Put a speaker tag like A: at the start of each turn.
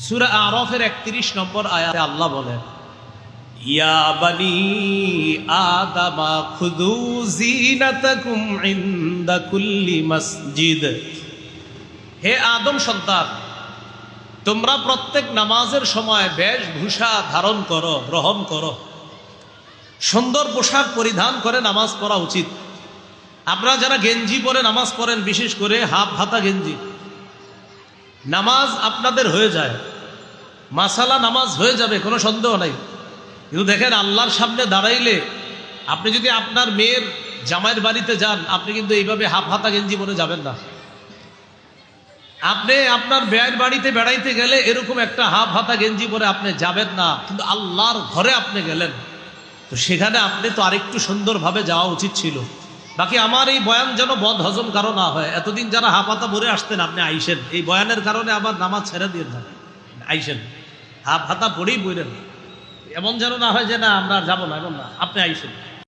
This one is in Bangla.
A: সূরা আরাফের ৩১ নম্বর আয়াতে আল্লাহ বলেন, ইয়া বানি আদামা খুযু যিনাতাকুম ইনদা কুল্লি মসজিদ। হে আদম সন্তান, তোমরা প্রত্যেক নামাজের সময় বেশভূষা ধারণ করো, গ্রহণ করো, সুন্দর পোশাক পরিধান করে নামাজ পড়া উচিত। আপনারা যারা গেঞ্জি পরে নামাজ পড়েন, বিশেষ করে হাফ হাতা গেঞ্জি, নামাজ আপনাদের হয়ে যায়, মাসালা নামাজ হয়ে যাবে, কোনো সন্দেহ নাই। কিন্তু দেখেন, আল্লাহর সামনে দাঁড়াইলে আপনি যদি আপনার মেয়ের জামাইয়ের বাড়িতে যান, আপনি কিন্তু এইভাবে হাফ হাতা গেঞ্জি পরে যাবেন না। আপনি আপনার মেয়ের বাড়িতে বেড়াইতে গেলে এরকম একটা হাফ হাতা গেঞ্জি পরে আপনি যাবেন না। কিন্তু আল্লাহর ঘরে আপনি গেলেন, তো সেখানে আপনি তো আরেকটু সুন্দরভাবে যাওয়া উচিত ছিল। বাকি আমার এই বয়ান যেন বদ হজম কারো না হয়। এতদিন যারা হাফ হাতা পরে আসতেন, আপনি আইসেন, এই বয়ানের কারণে আবার নামাজ ছেড়ে দিয়ে যান, আইসেন, হাফ হাতা পরেই বইলেন, এমন যেন না হয় যে না আমরা যাবো না, এমন না, আপনি আইসেন।